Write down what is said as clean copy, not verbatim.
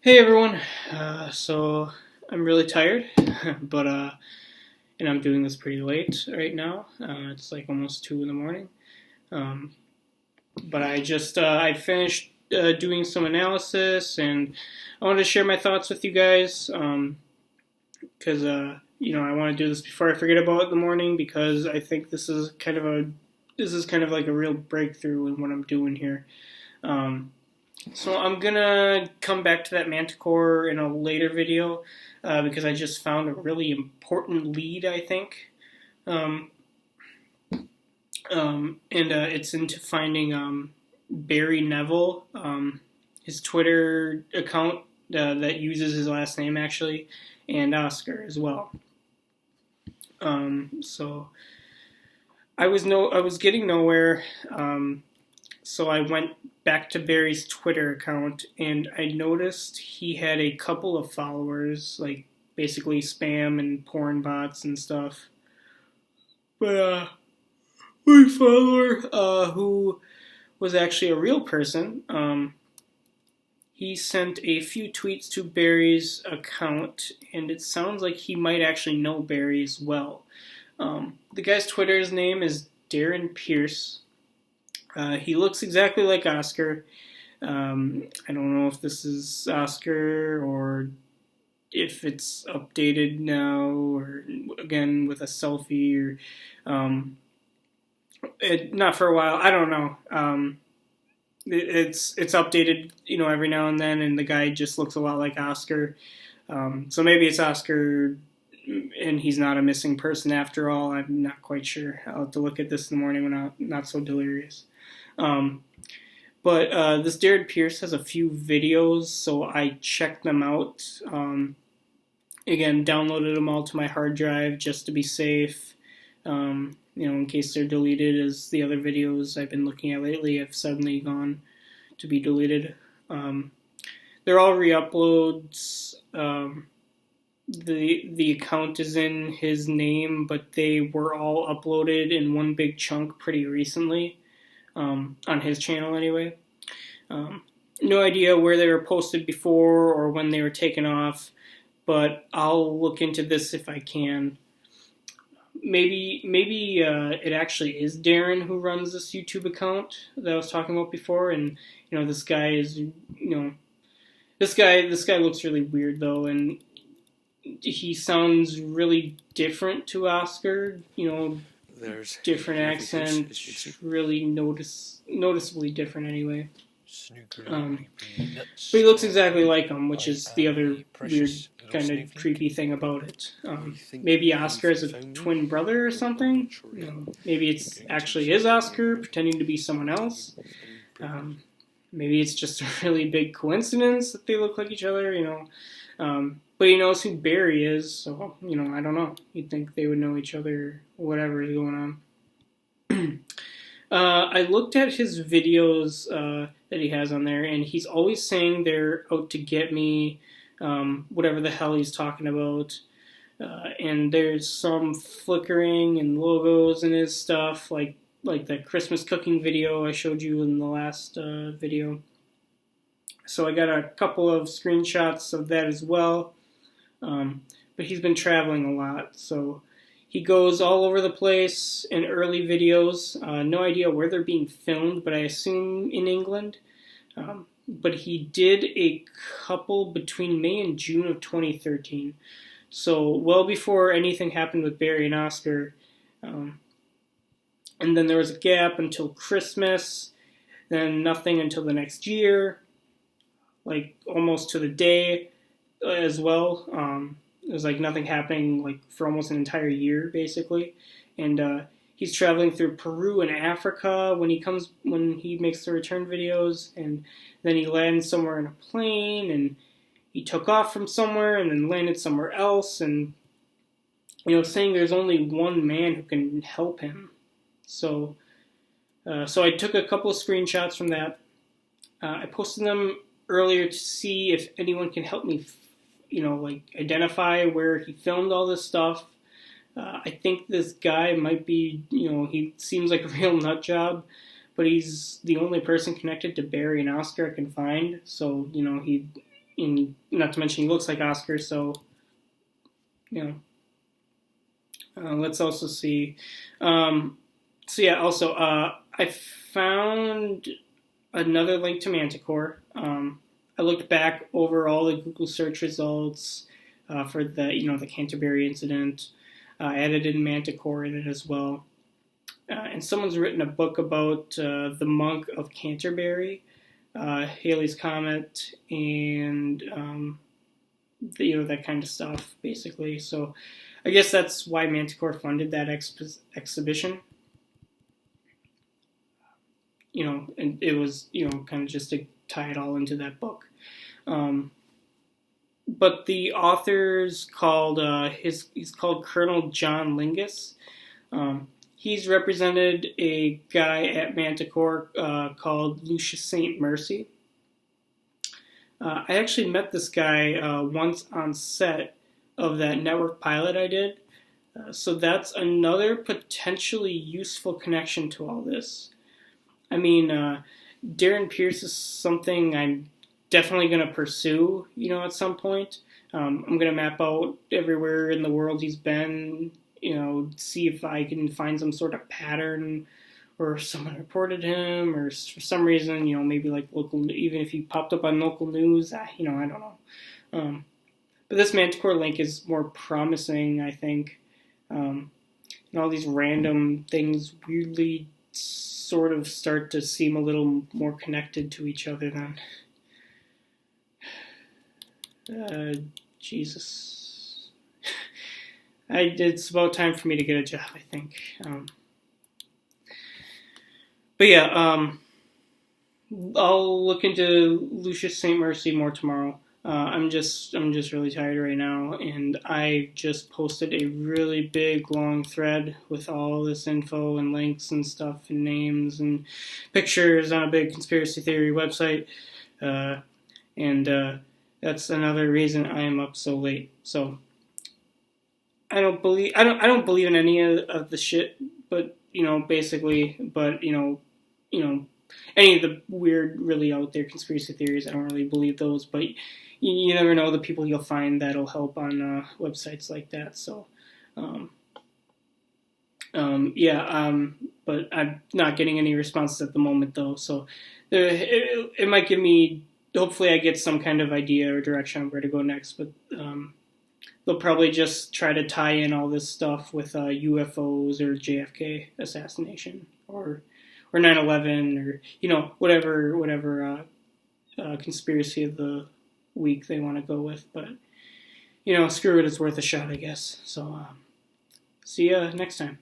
Hey everyone. So I'm really tired, but and I'm doing this pretty late right now. It's like almost 2 in the morning. Um, but I finished doing some analysis, and I wanted to share my thoughts with you guys. Because I want to do this before I forget about it in the morning, because I think this is kind of like a real breakthrough in what I'm doing here. Um, so I'm gonna come back to that Manticore in a later video because I just found a really important lead, I think, um, and it's into finding Barry Neville, his Twitter account that uses his last name actually, and Oscar as well. So I was getting nowhere. So I went back to Barry's Twitter account, and I noticed he had a couple of followers, like basically spam and porn bots and stuff. But my follower, who was actually a real person, he sent a few tweets to Barry's account, and it sounds like he might actually know Barry as well. The guy's Twitter's name is Darren Pearce. He looks exactly like Oscar. I don't know if this is Oscar or if it's updated now, or again with a selfie, or not for a while. I don't know. It's updated, every now and then, and the guy just looks a lot like Oscar. So maybe it's Oscar, and he's not a missing person after all. I'm not quite sure. I'll have to look at this in the morning when I'm not so delirious. But this Darren Pearce has a few videos, so I checked them out. Again, downloaded them all to my hard drive just to be safe. In case they're deleted, as the other videos I've been looking at lately have suddenly gone to be deleted. They're all re-uploads. The account is in his name, but they were all uploaded in one big chunk pretty recently. On his channel anyway. No idea where they were posted before or when they were taken off, but I'll look into this if I can. Maybe it actually is Darren who runs this YouTube account that I was talking about before, and this guy is this guy looks really weird though, and he sounds really different to Oscar. There's different accent, really noticeably different anyway. But he looks exactly like him, which is the other weird kind of creepy thing about it. Maybe Oscar is a twin brother or something. Maybe it's actually his Oscar pretending to be someone else. Maybe it's just a really big coincidence that they look like each other. But he knows who Barry is, so, I don't know. You'd think they would know each other, whatever is going on. I looked at his videos that he has on there, and he's always saying they're out to get me, whatever the hell he's talking about. And there's some flickering and logos in his stuff, like the Christmas cooking video I showed you in the last video. So I got a couple of screenshots of that as well. But he's been traveling a lot, so he goes all over the place in early videos. No idea where they're being filmed, but I assume in England. But he did a couple between May and June of 2013, so well before anything happened with Barry and Oscar. And then there was a gap until Christmas, then nothing until the next year, like almost to the day as well. It was like nothing happening like for almost an entire year basically, and he's traveling through Peru and Africa when he makes the return videos, and then he lands somewhere in a plane, and he took off from somewhere and then landed somewhere else, and saying there's only one man who can help him. So I took a couple of screenshots from that. I posted them earlier to see if anyone can help me, identify where he filmed all this stuff. I think this guy might be, he seems like a real nut job, but he's the only person connected to Barry and Oscar I can find. So, he not to mention he looks like Oscar, so you know. Let's also see. Also, I found another link to Manticore. I looked back over all the Google search results for the Canterbury incident. I added in Manticore in it as well. And someone's written a book about the monk of Canterbury, Halley's Comet, and that kind of stuff, basically. So I guess that's why Manticore funded that exhibition. And it was, kind of just to tie it all into that book. But the author's called, he's called Colonel John Lingus. He's represented a guy at Manticore called Lucius St. Mercy. I actually met this guy once on set of that network pilot I did. So that's another potentially useful connection to all this. I mean, Darren Pearce is something I'm definitely going to pursue, at some point. I'm going to map out everywhere in the world he's been, see if I can find some sort of pattern, or someone reported him, or for some reason, maybe like local, even if he popped up on local news, I don't know. But this Manticore link is more promising, I think. All these random things weirdly sort of start to seem a little more connected to each other than Jesus. It's about time for me to get a job, I think. But yeah, I'll look into Lucius St. Mercy more tomorrow. I'm just really tired right now, and I just posted a really big long thread with all this info and links and stuff and names and pictures on a big conspiracy theory website, and that's another reason I am up so late. So I don't believe in any of the shit, but basically, but any of the weird, really out there conspiracy theories, I don't really believe those, but you never know the people you'll find that'll help on websites like that. So, but I'm not getting any responses at the moment, though. So, it might give me. Hopefully, I get some kind of idea or direction on where to go next. But they'll probably just try to tie in all this stuff with UFOs or JFK assassination or 9/11 or whatever conspiracy of the week they want to go with, but screw it, it's worth a shot, I guess. So see ya next time.